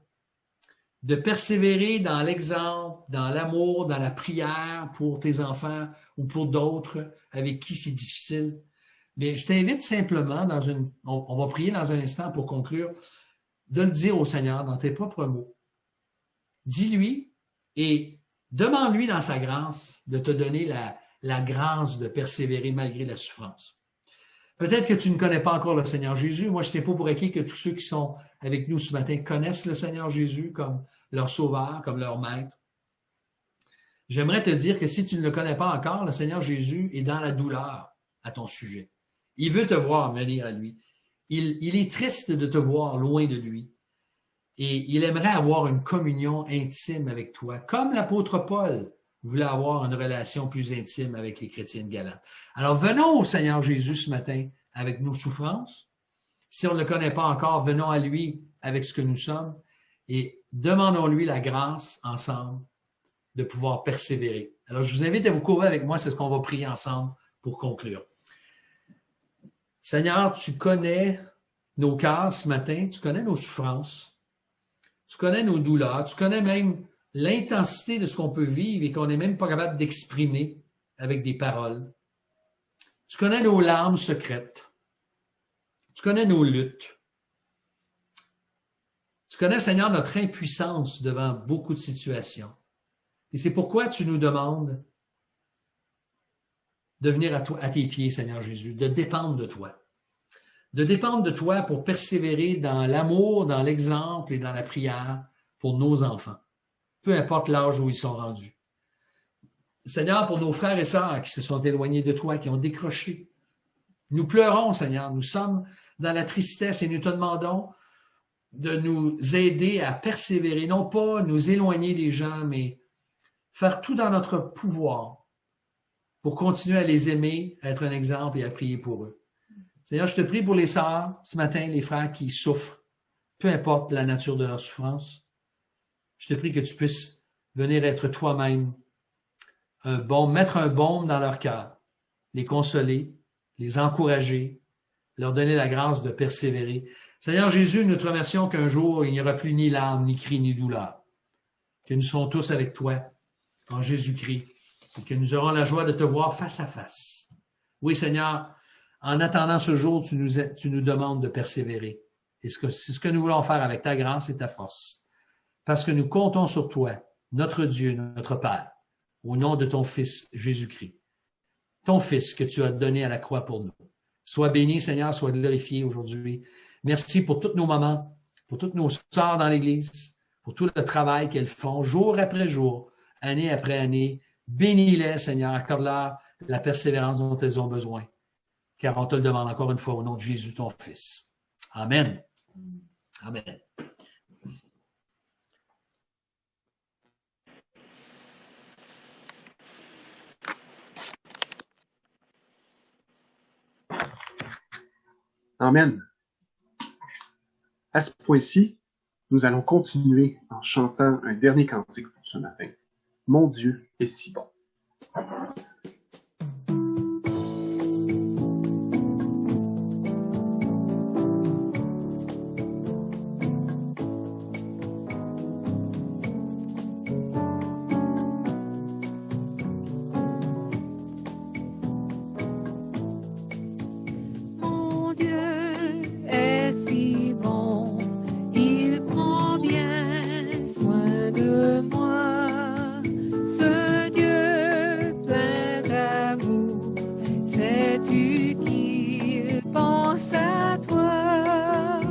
de persévérer dans l'exemple, dans l'amour, dans la prière pour tes enfants ou pour d'autres avec qui c'est difficile? Mais je t'invite simplement on va prier dans un instant pour conclure, de le dire au Seigneur dans tes propres mots. Dis-lui et demande-lui dans sa grâce de te donner la grâce de persévérer malgré la souffrance. Peut-être que tu ne connais pas encore le Seigneur Jésus. Moi, je ne t'ai pas pour acquis que tous ceux qui sont avec nous ce matin connaissent le Seigneur Jésus comme leur sauveur, comme leur maître. J'aimerais te dire que si tu ne le connais pas encore, le Seigneur Jésus est dans la douleur à ton sujet. Il veut te voir venir à lui. Il est triste de te voir loin de lui. Et il aimerait avoir une communion intime avec toi, comme l'apôtre Paul voulait avoir une relation plus intime avec les chrétiens de Galate. Alors, venons au Seigneur Jésus ce matin avec nos souffrances. Si on ne le connaît pas encore, venons à lui avec ce que nous sommes et demandons-lui la grâce ensemble de pouvoir persévérer. Alors, je vous invite à vous couvrir avec moi, c'est ce qu'on va prier ensemble pour conclure. Seigneur, tu connais nos cœurs ce matin, tu connais nos souffrances, tu connais nos douleurs, tu connais même l'intensité de ce qu'on peut vivre et qu'on n'est même pas capable d'exprimer avec des paroles. Tu connais nos larmes secrètes. Tu connais nos luttes. Tu connais, Seigneur, notre impuissance devant beaucoup de situations. Et c'est pourquoi tu nous demandes de venir à tes pieds, Seigneur Jésus, de dépendre de toi. De dépendre de toi pour persévérer dans l'amour, dans l'exemple et dans la prière pour nos enfants. Peu importe l'âge où ils sont rendus. Seigneur, pour nos frères et sœurs qui se sont éloignés de toi, qui ont décroché, nous pleurons, Seigneur, nous sommes dans la tristesse et nous te demandons de nous aider à persévérer, non pas nous éloigner des gens, mais faire tout dans notre pouvoir pour continuer à les aimer, à être un exemple et à prier pour eux. Seigneur, je te prie pour les sœurs ce matin, les frères qui souffrent, peu importe la nature de leur souffrance. Je te prie que tu puisses venir être toi-même mettre un baume dans leur cœur, les consoler, les encourager, leur donner la grâce de persévérer. Seigneur Jésus, nous te remercions qu'un jour, il n'y aura plus ni larmes, ni cris, ni douleur. Que nous sommes tous avec toi en Jésus-Christ et que nous aurons la joie de te voir face à face. Oui, Seigneur, en attendant ce jour, tu nous demandes de persévérer. Et c'est ce que nous voulons faire avec ta grâce et ta force. Parce que nous comptons sur toi, notre Dieu, notre Père, au nom de ton Fils Jésus-Christ. Ton Fils que tu as donné à la croix pour nous. Sois béni, Seigneur, sois glorifié aujourd'hui. Merci pour toutes nos mamans, pour toutes nos sœurs dans l'Église, pour tout le travail qu'elles font jour après jour, année après année. Bénis-les, Seigneur, accorde-leur la persévérance dont elles ont besoin. Car on te le demande encore une fois au nom de Jésus, ton Fils. Amen. Amen. Amen. À ce point-ci, nous allons continuer en chantant un dernier cantique pour ce matin. Mon Dieu est si bon. Mon Dieu est si bon, il prend bien soin de moi. Ce Dieu plein d'amour, sais-tu qu'il pense à toi?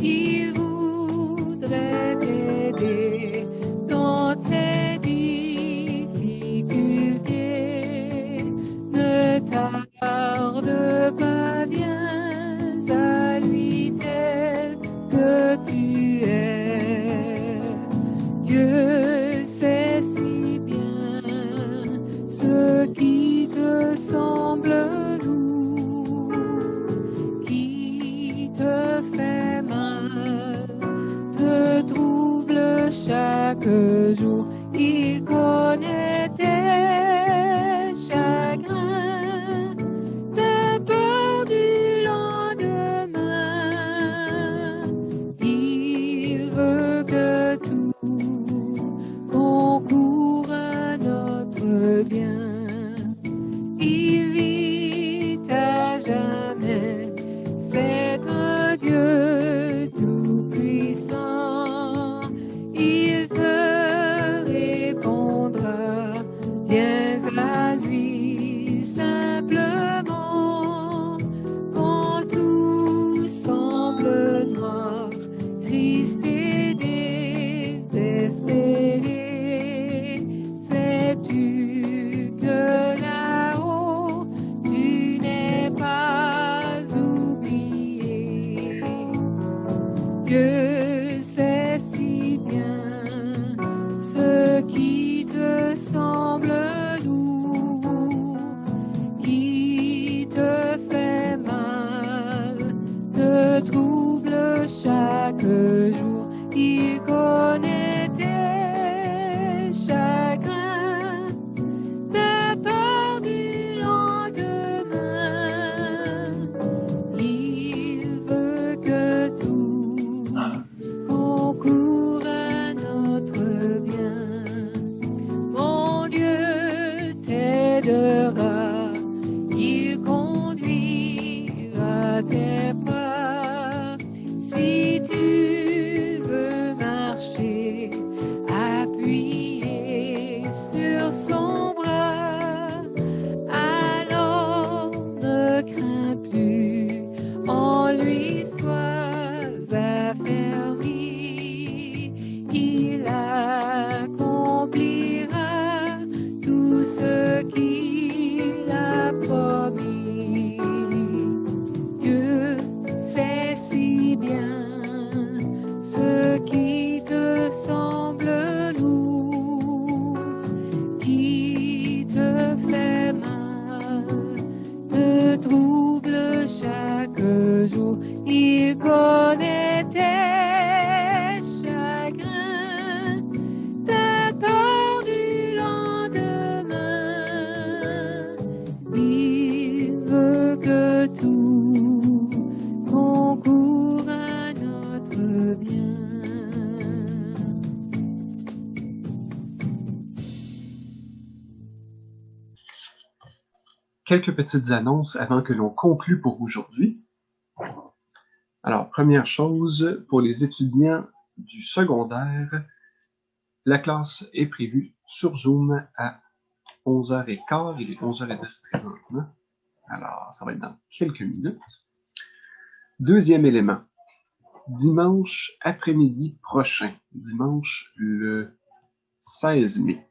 Il voudrait t'aider dans tes difficultés. Ne tarde pas, viens à lui tel que tu es. Dieu sait si bien ce qui te semble lourd, qui te fait mal, te trouble chaque jour. Il connaît tes chagrins, tes peurs du lendemain. Il veut que tout concourt à notre bien. Il vit à jamais, c'est un Dieu tout-puissant. Il te répondra, viens à lui simplement. Quand tout semble noir, triste et désespéré, sais-tu que là-haut, tu n'es pas oublié. Dieu sait si bien ce qui te semble lourd, qui te fait mal, te trouble chaque jour. Il connaît tes chagrins, tes peurs du lendemain. Il veut que tout concourt à notre bien. Mon Dieu t'aidera, il conduira tes pas. Si tu veux marcher quelques petites annonces avant que l'on conclue pour aujourd'hui. Alors, première chose, pour les étudiants du secondaire, la classe est prévue sur Zoom à 11h15. Il est 11h10 présentement. Alors, ça va être dans quelques minutes. Deuxième élément. Dimanche après-midi prochain, dimanche le 16 mai,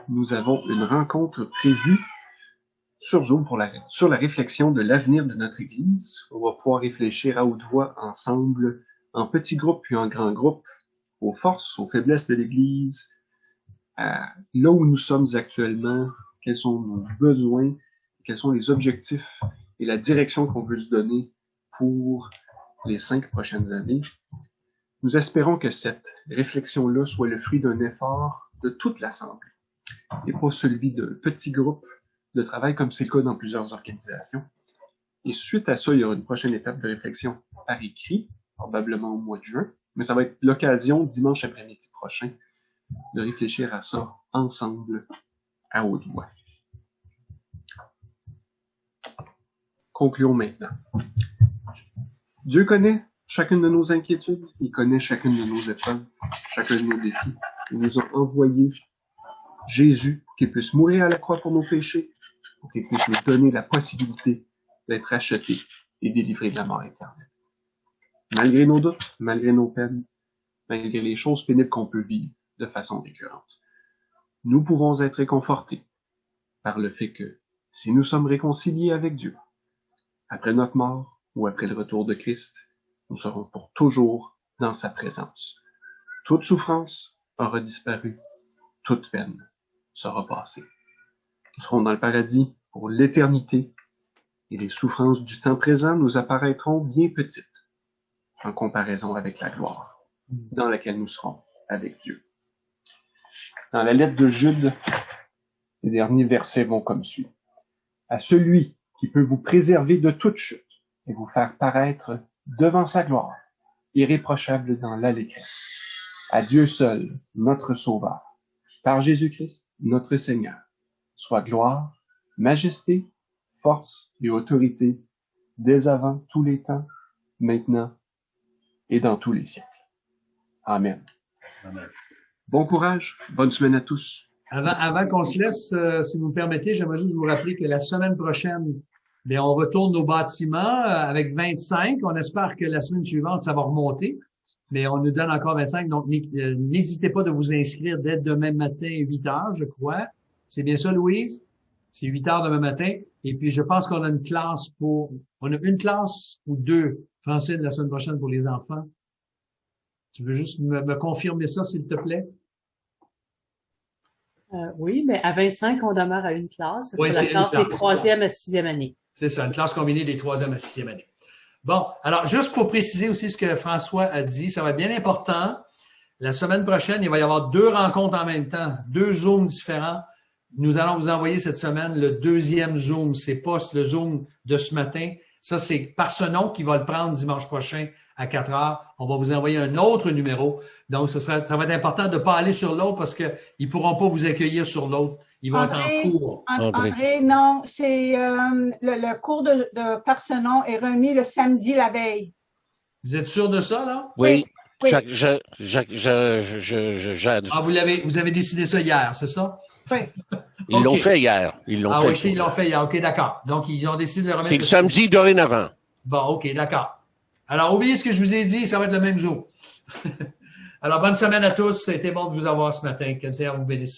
nous avons une rencontre prévue sur Zoom sur la réflexion de l'avenir de notre Église. On va pouvoir réfléchir à haute voix ensemble, en petits groupes puis en grands groupes, aux forces, aux faiblesses de l'Église, à là où nous sommes actuellement, quels sont nos besoins, quels sont les objectifs et la direction qu'on veut se donner pour les 5 prochaines années. Nous espérons que cette réflexion-là soit le fruit d'un effort de toute l'Assemblée et pas celui de petits groupes de travail comme c'est le cas dans plusieurs organisations. Et suite à ça, il y aura une prochaine étape de réflexion par écrit, probablement au mois de juin, mais ça va être l'occasion, dimanche après-midi prochain, de réfléchir à ça ensemble à haute voix. Concluons maintenant. Dieu connaît chacune de nos inquiétudes, il connaît chacune de nos épreuves, chacun de nos défis. Il nous a envoyé Jésus pour qu'il puisse mourir à la croix pour nos péchés, pour qu'il puisse nous donner la possibilité d'être rachetés et délivrés de la mort éternelle. Malgré nos doutes, malgré nos peines, malgré les choses pénibles qu'on peut vivre de façon récurrente, nous pouvons être réconfortés par le fait que si nous sommes réconciliés avec Dieu, après notre mort, ou après le retour de Christ, nous serons pour toujours dans sa présence. Toute souffrance aura disparu, toute peine sera passée. Nous serons dans le paradis pour l'éternité, et les souffrances du temps présent nous apparaîtront bien petites en comparaison avec la gloire dans laquelle nous serons avec Dieu. Dans la lettre de Jude, les derniers versets vont comme suit. À celui qui peut vous préserver de toute chute, et vous faire paraître devant sa gloire, irréprochable dans l'allégresse. À Dieu seul, notre Sauveur, par Jésus-Christ, notre Seigneur, soit gloire, majesté, force et autorité, dès avant tous les temps, maintenant et dans tous les siècles. Amen. Amen. Bon courage, bonne semaine à tous. Avant qu'on se laisse, si vous me permettez, j'aimerais juste vous rappeler que la semaine prochaine, bien, on retourne nos bâtiments avec 25. On espère que la semaine suivante, ça va remonter. Mais on nous donne encore 25. Donc, n'hésitez pas de vous inscrire dès demain matin, 8 heures, je crois. C'est bien ça, Louise? C'est 8 heures demain matin. Et puis, je pense qu'on a une classe on a une classe ou deux, Francine, la semaine prochaine pour les enfants. Tu veux juste me confirmer ça, s'il te plaît? Oui, mais à 25, on demeure à une classe. Oui, c'est la classe des 3e à 6e année. C'est ça, une classe combinée des 3e à 6e année. Bon, alors juste pour préciser aussi ce que François a dit, ça va être bien important. La semaine prochaine, il va y avoir 2 rencontres en même temps, 2 Zooms différents. Nous allons vous envoyer cette semaine le 2e Zoom. C'est pas le Zoom de ce matin. Ça, c'est par ce nom qui va le prendre dimanche prochain à 4 heures. On va vous envoyer un autre numéro. Donc, ça va être important de ne pas aller sur l'autre parce qu'ils ne pourront pas vous accueillir sur l'autre. Ils vont être en cours. André, non, c'est le cours de par ce nom est remis le samedi la veille. Vous êtes sûr de ça, là? Oui. Oui. Vous avez décidé ça hier, c'est ça? Oui. Ils l'ont fait hier. Oui, ils l'ont fait hier. OK, d'accord. Donc, ils ont décidé de le remettre. C'est le samedi dorénavant. Bon, OK, d'accord. Alors, oubliez ce que je vous ai dit, ça va être le même jour. Alors, bonne semaine à tous. C'était bon de vous avoir ce matin. Que le Seigneur vous bénisse.